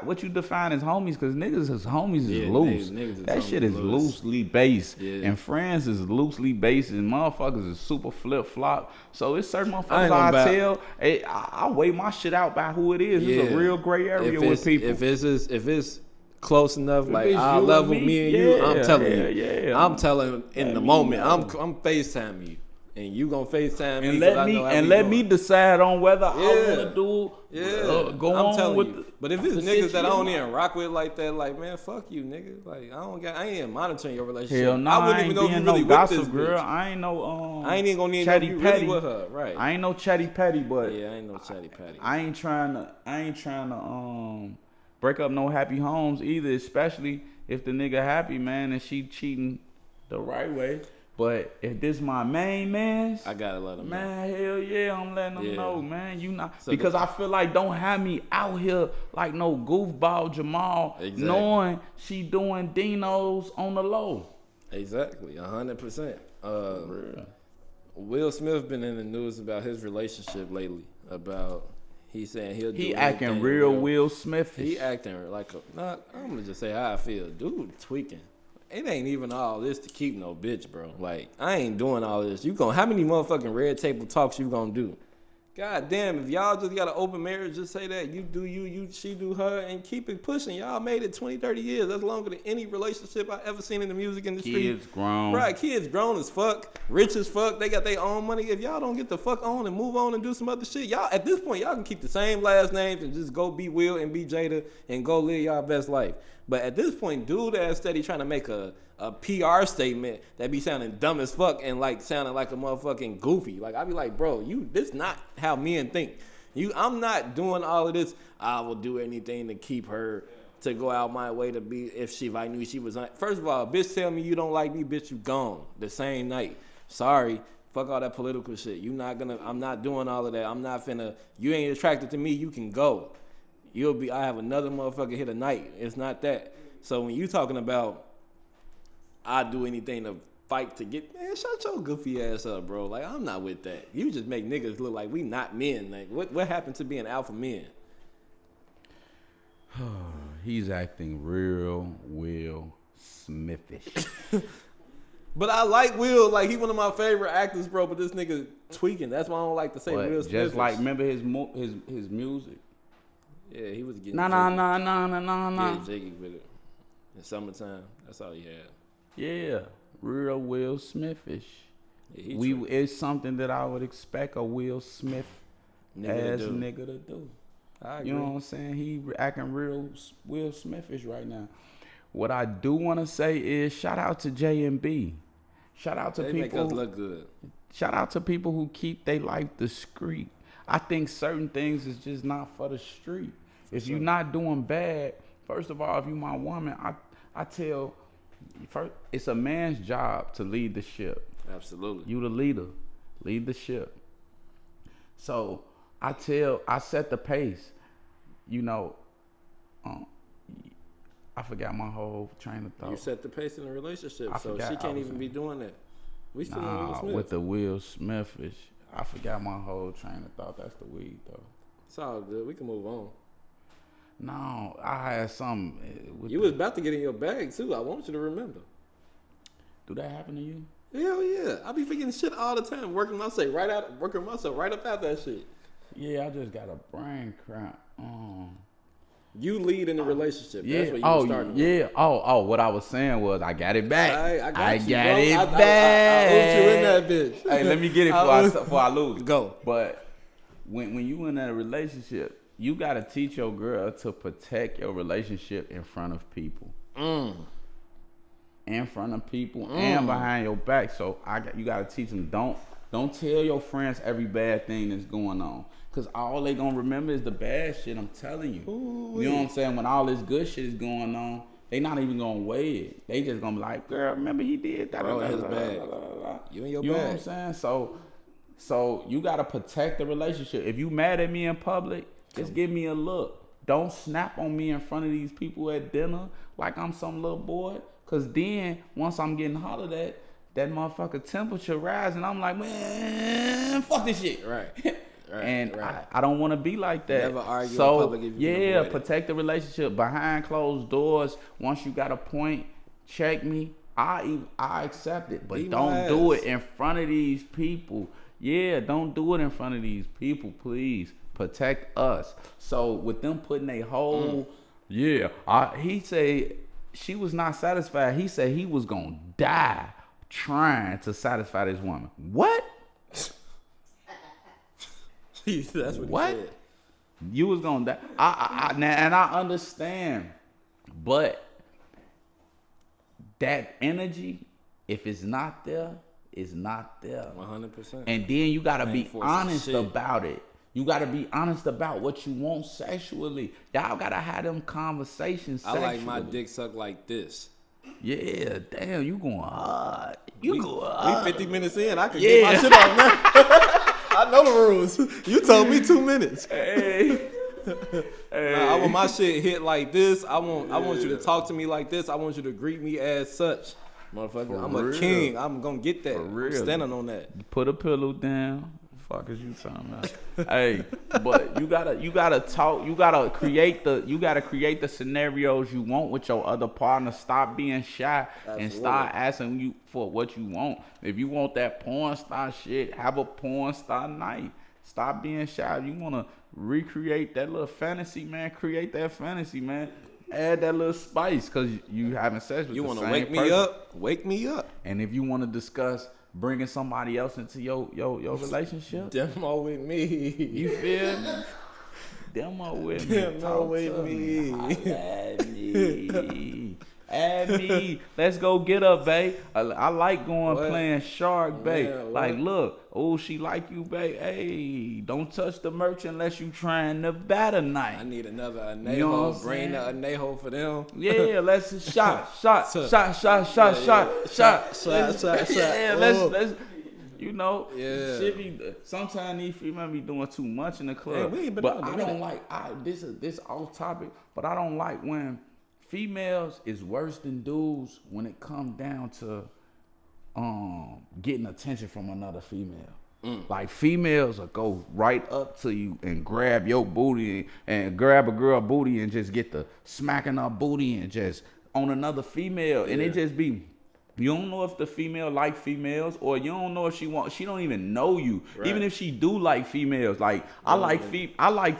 what you define as homies, because niggas as homies is loose. That shit is loosely based, and friends is loosely based, and motherfuckers is super flip flop. So it's certain motherfuckers I weigh my shit out by who it is. It's a real gray area with people. If it's close enough, like our level, me and you, I'm telling you, I'm telling in the moment. I'm FaceTiming you. And you gonna FaceTime me and let me decide on whether I wanna do go I'm on telling with you. But if it's niggas that I don't even rock with like that, like man, fuck you, nigga. Like I ain't monitoring your relationship. Hell no, I wouldn't even know if you really with this girl. bitch. I ain't no I ain't even gonna need to know if you really with her, right? I ain't no chatty patty, but yeah, I ain't no chatty patty. I ain't trying to break up no happy homes either, especially if the nigga happy, man, and she cheating the right way. But if this my main man, I gotta let him know. Man, hell yeah, I'm letting him know, man. You not so because I feel like don't have me out here like no goofball Jamal, knowing she doing Dinos on the low. Exactly, 100%. Will Smith been in the news about his relationship lately. About he's saying he acting real Will Smith. He acting like I'm gonna just say how I feel. Dude tweaking. It ain't even all this to keep no bitch, bro. Like, I ain't doing all this. How many motherfucking red table talks you gonna do? God damn, if y'all just got an open marriage, just say that. You do you, she do her, and keep it pushing. Y'all made it 20, 30 years. That's longer than any relationship I ever seen in the music industry. Kids grown. Right, kids grown as fuck, rich as fuck. They got their own money. If y'all don't get the fuck on and move on and do some other shit, y'all, at this point, y'all can keep the same last names and just go be Will and be Jada and go live y'all best life. But at this point, dude ass steady trying to make a PR statement that be sounding dumb as fuck and like sounding like a motherfucking goofy. Like I be like, bro, this not how men think. I'm not doing all of this. I will do anything to keep her to go out my way to be if I knew she was on. First of all, bitch tell me you don't like me, bitch, you gone the same night. Sorry. Fuck all that political shit. I'm not doing all of that. I'm not finna, you ain't attracted to me, you can go. I have another motherfucker here tonight. It's not that. So when you talking about I do anything to fight to get, man, shut your goofy ass up, bro. Like, I'm not with that. You just make niggas look like we not men. Like, what happened to being alpha men? He's acting real Will Smithish. But I like Will. Like, he one of my favorite actors, bro. But this nigga tweaking. That's why I don't like to say Will Smith. Just like, remember his music? Yeah, he was getting Nah. jiggy with it. In summertime, that's all he had. Yeah, real Will Smithish. Yeah, it's something that I would expect a Will Smith nigga to do. I agree. You know what I'm saying? He acting real Will Smithish right now. What I do want to say is shout out to J&B. Shout out to they people. Make us look good. Shout out to people who keep their life discreet. I think certain things is just not for the street. If you're not doing bad, first of all, if you my woman, I tell, first, it's a man's job to lead the ship. Absolutely. You the leader. Lead the ship. So I set the pace. You know, I forgot my whole train of thought. You set the pace in the relationship, so she can't even be doing that. We still on Will Smith. With the Will Smithish. I forgot my whole train of thought. That's the weed, though. It's all good. We can move on. No, I had something. You was about to get in your bag, too. I want you to remember. Do that happen to you? Hell yeah. I be forgetting shit all the time. Working myself right up out that shit. Yeah, I just got a brain cramp. You lead in the relationship. That's what you were starting with. Yeah. Oh, what I was saying was I got it back. I got it back. back. I owed you in that bitch. Hey, let me get it before I lose. Go. But when you in that relationship, you got to teach your girl to protect your relationship in front of people. In front of people and behind your back. So you got to teach them, don't tell your friends every bad thing that's going on. Because all they going to remember is the bad shit, I'm telling you. Ooh, you know what I'm saying? When all this good shit is going on, they not even going to weigh it. They just going to be like, girl, remember he did that. Bro, his bag. You and your bag. You know what I'm saying? So you got to protect the relationship. If you mad at me in public, just give me a look. Don't snap on me in front of these people at dinner like I'm some little boy. Because then, once I'm getting hollered at, that motherfucker temperature rise, and I'm like, man, fuck this shit. Right. I don't want to be like that. Never argue in public if you can avoid protect the relationship behind closed doors. Once you got a point, check me. I accept it, but don't do it in front of these people. Yeah, don't do it in front of these people, please. Protect us. So with them putting a whole, he said she was not satisfied. He said he was gonna die trying to satisfy this woman. What? That's what he said. You was gonna die. I understand, but that energy, if it's not there, it's not there. 100%. And then you gotta be honest about it. You gotta be honest about what you want sexually. Y'all gotta have them conversations sexually. I like my dick sucked like this. Yeah, damn, you going hard. We 50 minutes in. I can get my shit off now. I know the rules. You told me 2 minutes. Hey. Nah, I want my shit hit like this. I want you to talk to me like this. I want you to greet me as such. Motherfucker, I'm a king. I'm gonna get that. I'm standing on that. Put a pillow down. Fuck is you talking about? Hey, but you gotta talk. You gotta create the scenarios you want with your other partner. Stop being shy and start asking you for what you want. If you want that porn star shit, have a porn star night. Stop being shy. You wanna recreate that little fantasy, man? Create that fantasy, man. Add that little spice because you having sex with you the want same to wake person. me up? Wake me up. And if you want to discuss bringing somebody else into your relationship, demo with me. You feel me? Demo with me. Demo with me. Add me. Let's go get her, babe. I like going playing shark, babe. Like, look, she like you, babe. Hey, don't touch the merch unless you trying to bat a night. I need another Anejo. You know Bring the Anejo for them. Yeah, let's shot. Yeah, let's. You know, shit be, sometimes these females be doing too much in the club. But I don't like. This off topic, but I don't like when females is worse than dudes when it comes down to getting attention from another female. Like females will go right up to you and grab your booty and grab a girl booty and just get the smacking her booty and just on another female, and it just be. You don't know if the female like females, or you don't know if she don't even know you. Right. Even if she do like females, like I like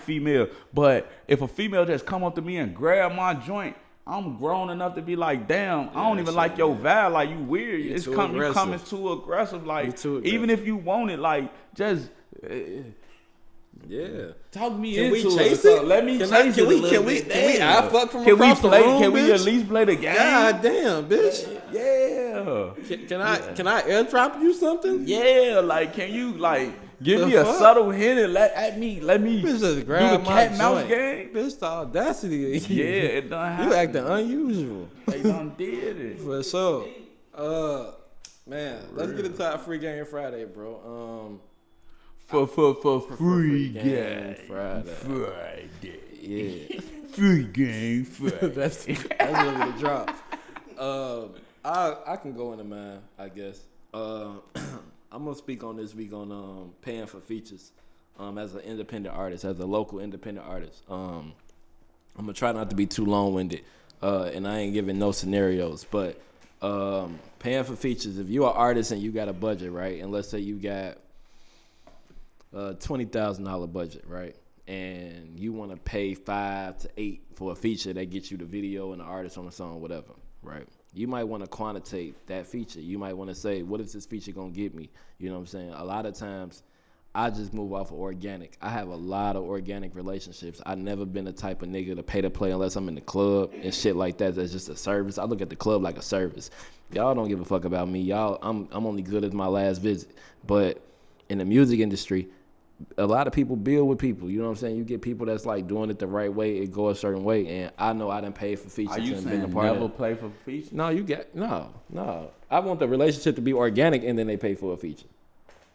female, but if a female just come up to me and grab my joint, I'm grown enough to be like, damn, I don't even like your vibe, like you weird. You coming too aggressive, like even if you want it, like just talk me can into we chase it. it? Let me chase it. Can we eye fuck from across the room? Can we at least play the game? God damn, bitch. Yeah. Can I airdrop you something? Yeah, like can you like give me a subtle hint and let me bitch just grab do the cat mouse game? Bitch, the audacity. Yeah, it done happened. You acting unusual. They done did it. For sure. Man, let's get into our free game Friday, bro. For free game Friday. Yeah. Free game Friday. that's really the drop. I can go into mine, I guess. I'm gonna speak on this week on paying for features. As an independent artist, as a local independent artist. I'm gonna try not to be too long-winded, and I ain't giving no scenarios, but paying for features. If you're an artist and you got a budget, right, and let's say you got $20,000 budget, right, and you want to pay 5 to 8 for a feature that gets you the video and the artist on the song, whatever, right? You might want to quantitate that feature. You might want to say, what is this feature going to get me? You know what I'm saying? A lot of times, I just move off of organic. I have a lot of organic relationships. I've never been the type of nigga to pay to play unless I'm in the club and shit like that. That's just a service. I look at the club like a service. Y'all don't give a fuck about me. I'm only good as my last visit. But in the music industry, a lot of people build with people. You know what I'm saying? You get people that's like doing it the right way. It go a certain way. And I know I done paid for features. Are you and saying been a part never of play for features? No, no. I want the relationship to be organic and then they pay for a feature.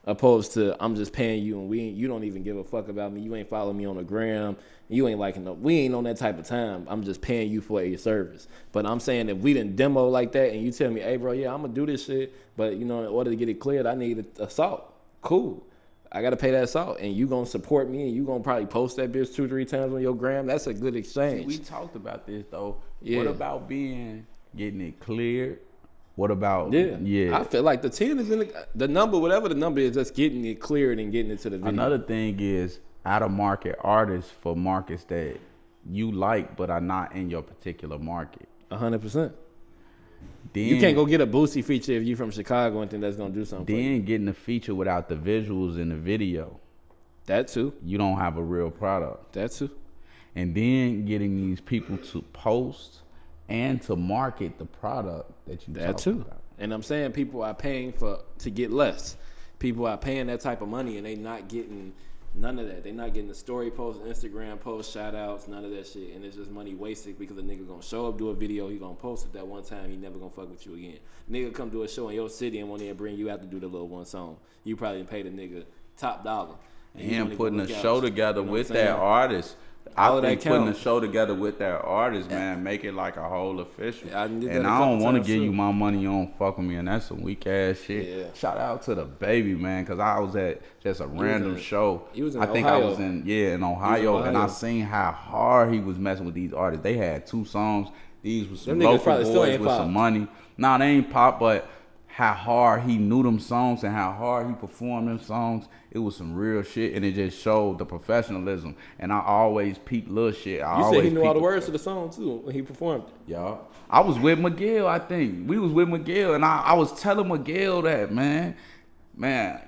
Opposed to I'm just paying you and you don't even give a fuck about me. You ain't following me on the gram. You ain't liking no. We ain't on that type of time. I'm just paying you for a service. But I'm saying if we didn't demo like that and you tell me, hey bro, yeah, I'm gonna do this shit, but you know, in order to get it cleared, I need a salt. Cool. I gotta pay that salt, and you gonna support me, and you gonna probably post that bitch 2-3 times on your gram. That's a good exchange. See, we talked about this though. Yeah. What about getting it cleared? What about Yeah. I feel like the 10 is in the number, whatever the number is, just getting it cleared and getting it to the video. Another thing is out of market artists for markets that you like but are not in your particular market. 100%. Then, you can't go get a Boosie feature if you from Chicago and think that's gonna do something. Then getting the feature without the visuals in the video. That too. You don't have a real product. That too. And then getting these people to post and to market the product that you that too about. And I'm saying people are paying to get less. People are paying that type of money and they not getting none of that. They not getting the story posts, Instagram posts, shout outs, none of that shit. And it's just money wasted because the nigga gonna show up, do a video, he gonna post it that one time, he never gonna fuck with you again. Nigga come do a show in your city and want to bring you out to do the little one song. You probably pay the nigga top dollar. And him putting a show together with that artist. I think putting a show together with that artist, man, make it like a whole official. I don't want to give you my money, you don't fuck with me, and that's some weak ass shit. Yeah. Shout out to the baby, man, because I was at just a random show. He was in Ohio. I was in Ohio, and I seen how hard he was messing with these artists. They had 2 songs. These was some local boys with some money. Nah, they ain't pop, but how hard he knew them songs and how hard he performed them songs. It was some real shit, and it just showed the professionalism. And I always peep little shit. You said he knew all the words to the song, too, when he performed it. Yeah. I was with Miguel, I think. We was with Miguel, and I was telling Miguel that, man,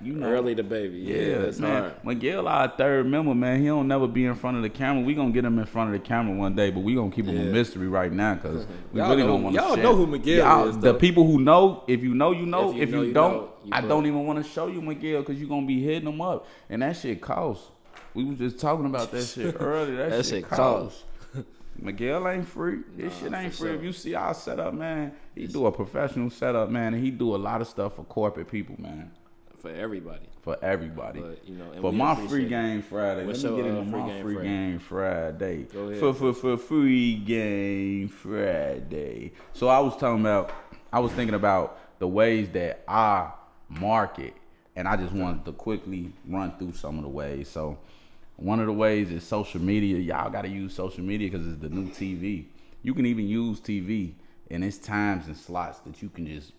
you know. Early the baby. Yeah, that's man. hard. Miguel, our third member, man, he don't never be in front of the camera. We gonna get him in front of the camera one day, but we gonna keep him a mystery right now, because we really don't want to share. Y'all know who Miguel is, though. The people who know, if you know, you know. If you don't, I don't even want to show you Miguel, because you're gonna be hitting him up. And that shit costs. We was just talking about that shit earlier. That shit costs. Miguel ain't free. This shit ain't free. Sure. If you see our setup, man, he do a professional setup, man, and he do a lot of stuff for corporate people, man. For everybody. For everybody. But, you know, for my free game Friday. What's Let me get into free my game free Friday? Game Friday. Go ahead. For free game Friday. So I was thinking about the ways that I market, and I just wanted to quickly run through some of the ways. So one of the ways is social media. Y'all got to use social media because it's the new TV. You can even use TV, and it's times and slots that you can just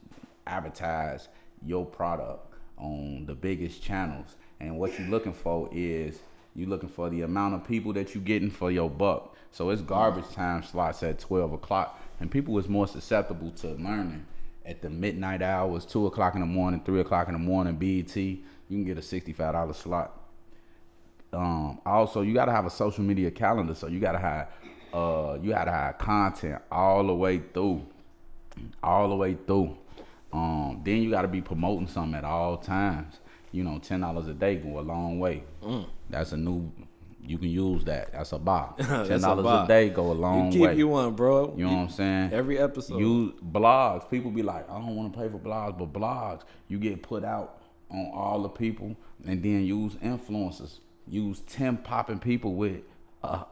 advertise your product on the biggest channels. And what you're looking for is you're looking for the amount of people that you're getting for your buck. So it's garbage time slots at 12 o'clock, and people is more susceptible to learning at the midnight hours, 2 o'clock in the morning, 3 o'clock in the morning, BET. You can get a $65 slot. Also, you gotta have a social media calendar, so you gotta have content all the way through. Then you gotta be promoting something at all times. You know, $10 a day go a long way. That's a new. You can use that. That's a buy. $10 a day go a long way. You keep you one, bro. You know what I'm saying? Every episode. Use blogs. People be like, I don't want to pay for blogs, but blogs, you get put out on all the people, and then use influencers. Use 10 popping people with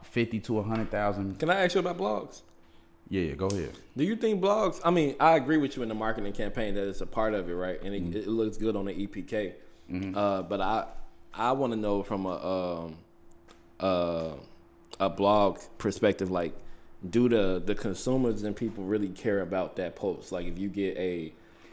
50 to 100,000. Can I ask you about blogs? Yeah, go ahead. Do you think blogs? I mean, I agree with you in the marketing campaign that it's a part of it, right? And it looks good on the EPK. But I want to know from a blog perspective, like, do the consumers and people really care about that post? Like, if you get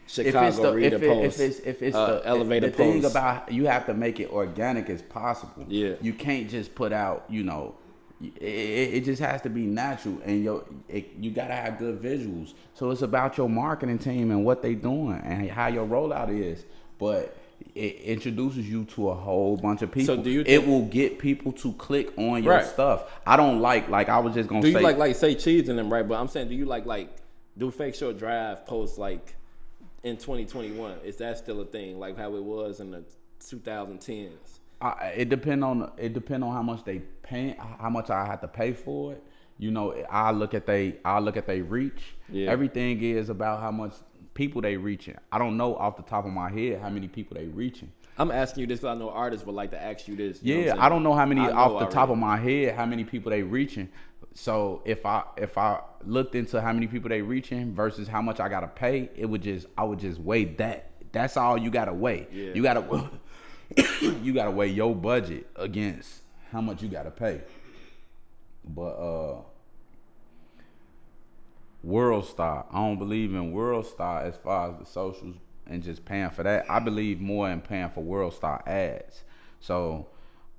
Chicago read a post. If it's elevator the thing post. about you have to make it organic as possible. Yeah. You can't just put out, it just has to be natural, and you gotta have good visuals. So it's about your marketing team and what they doing and how your rollout is. But it introduces you to a whole bunch of people. So do you it will get people to click on your stuff. I don't like I was just gonna say. Do you like say cheese in them, right? But I'm saying, do you like do fake short drive posts like in 2021? Is that still a thing, like how it was in the 2010s? It depend on how much they pay, how much I have to pay for it. I look at they reach. Yeah. Everything is about how much people they reaching. I don't know off the top of my head how many people they reaching. I'm asking you this because I know artists would like to ask you this. Yeah, I don't know how many off the top of my head how many people they reaching. So if I looked into how many people they reaching versus how much I gotta pay, I would just weigh that. That's all you gotta weigh. Yeah. You gotta you gotta weigh your budget against how much you gotta pay. But World Star, I don't believe in World Star as far as the socials and just paying for that. I believe more in paying for World Star ads. So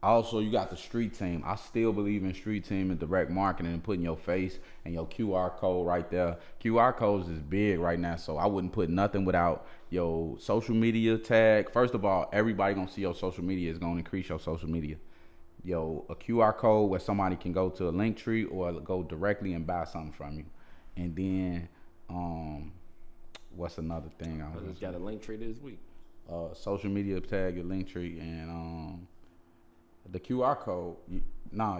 also you got the street team. I still believe in street team and direct marketing and putting your face and your QR code right there. QR codes is big right now, so I wouldn't put nothing without your social media tag. First of all, everybody gonna see your social media is gonna increase your social media. A QR code where somebody can go to a link tree or go directly and buy something from you. And then what's another thing? I just got a link tree this week. Social media tag, your link tree, and the QR code. A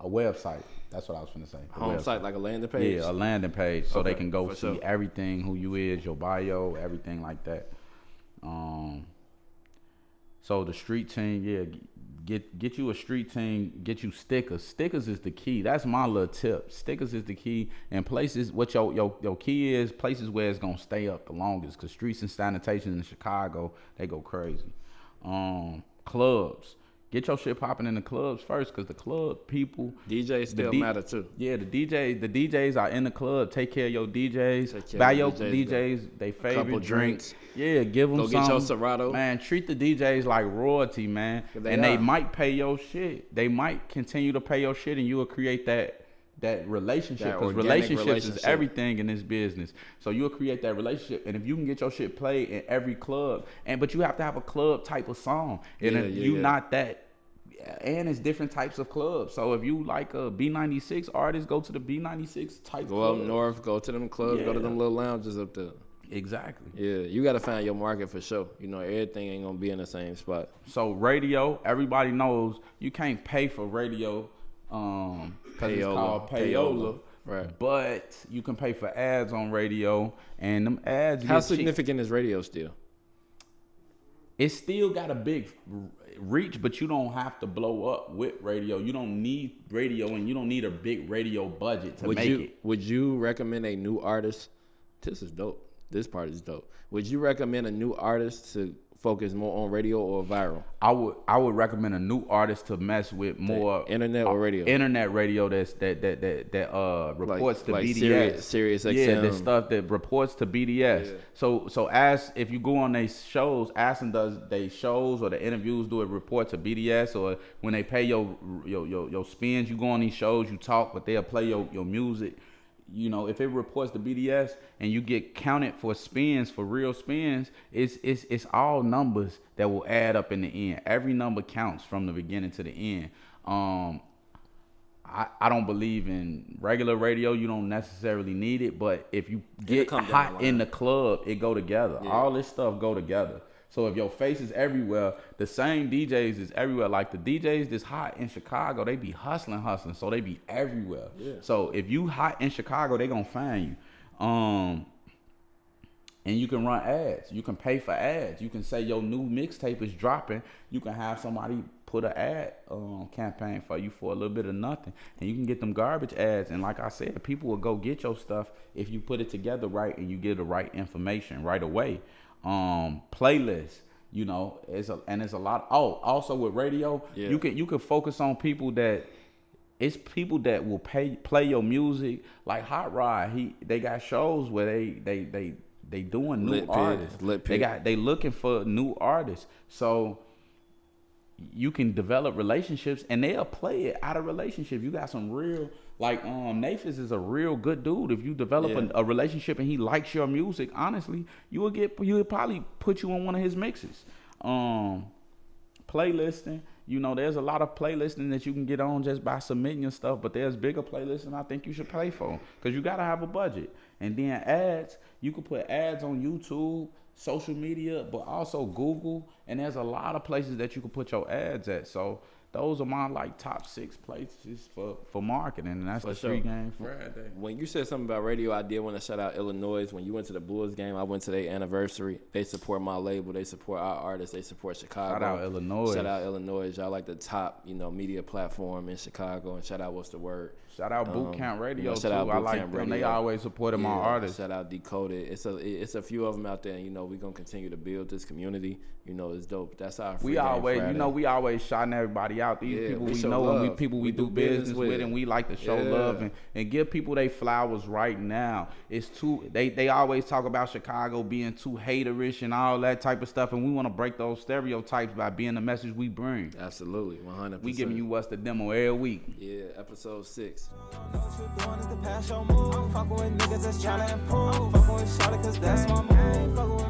website. That's what I was finna say. Home site, like a landing page? Yeah, a landing page, so Okay, they can go for see sure. everything, who you is, your bio, everything like that. So the street team, get you a street team, get you stickers. Stickers is the key. That's my little tip. Stickers is the key. And places, what your key is, places where it's gonna stay up the longest. Cause streets and sanitation in Chicago, they go crazy. Clubs. Get your shit popping in the clubs first, cause the club people. DJs still matter too. Yeah, the DJs are in the club. Take care of your DJs. Take care Buy of your the DJs they favorite couple drinks. Yeah, give them Go some. get your Serato. Man, treat the DJs like royalty, man. They might pay your shit. They might continue to pay your shit, and you will create that relationship, because relationships is everything in this business. So you'll create that relationship, and if you can get your shit played in every club, but you have to have a club type of song, and if you not that. And it's different types of clubs. So if you like a B96 artist, go to the B96 type. Go up north, go to them clubs, go to them little lounges up there. Exactly. Yeah, you got to find your market for sure. Everything ain't gonna be in the same spot. So radio, everybody knows you can't pay for radio, because it's called payola. Right. But you can pay for ads on radio, and them ads. How significant is radio still? It still got a big reach, but you don't have to blow up with radio. You don't need radio, and you don't need a big radio budget to make it. Would you recommend a new artist? This is dope. This part is dope. Would you recommend a new artist to focus more on radio or viral? I would recommend a new artist to mess with more internet or radio. Internet radio that reports to BDS. Sirius XM. Yeah, the stuff that reports to BDS. Yeah. So if you go on their shows, ask them, does they shows or the interviews do it report to BDS, or when they pay your spins, you go on these shows, you talk, but they'll play your music. If it reports to BDS and you get counted for spins, for real spins, it's all numbers that will add up in the end. Every number counts from the beginning to the end. I don't believe in regular radio. You don't necessarily need it, but if you get hot in the club, it go together. Yeah. All this stuff go together. So if your face is everywhere, the same DJs is everywhere. Like the DJs that's hot in Chicago, they be hustling. So they be everywhere. Yeah. So if you hot in Chicago, they gonna find you. And you can run ads. You can pay for ads. You can say your new mixtape is dropping. You can have somebody put an ad campaign for you for a little bit of nothing. And you can get them garbage ads. And like I said, people will go get your stuff if you put it together right and you get the right information right away. Playlists, there's a lot. Also with radio, you can focus on people that will play your music. Like Hot Rod, they got shows where they they doing new Lit pig, artists. lit pig. They looking for new artists. So you can develop relationships, and they'll play it out of relationships. You got some real, like Naphis is a real good dude. If you develop a relationship and he likes your music, honestly, he'll probably put you on one of his mixes. Playlisting, you know, there's a lot of playlisting that you can get on just by submitting your stuff, but there's bigger playlists I think you should pay for, because you got to have a budget. And then ads, you can put ads on YouTube, social media, but also Google, and there's a lot of places that you can put your ads at. So those are my like top 6 places for marketing, and that's the Free Game Friday. When you said something about radio, I did want to shout out Illinois. When you went to the Bulls game, I went to their anniversary. They support my label. They support our artists. They support Chicago. Shout out Illinois. Shout out Illinois. Y'all like the top, media platform in Chicago. And shout out What's the Word. Shout out Boot Camp Radio shout too. out I Boot like Camp them. Radio. They always supported my artists. Shout out Decoded. It's a few of them out there. And, we're gonna continue to build this community. It's dope. That's our Free Game Friday. We always shouting everybody out. These people we know love. and people we do business with, and we like to show love and give people their flowers right now. It's too they always talk about Chicago being too haterish and all that type of stuff, and we want to break those stereotypes by being the message we bring. Absolutely, 100%. We giving you what's the demo every week. Yeah, episode 6. Know what you doing is the pass your move. I'm fucking with niggas that's tryna improve. Fucking with shawty cause that's my move. Fucking with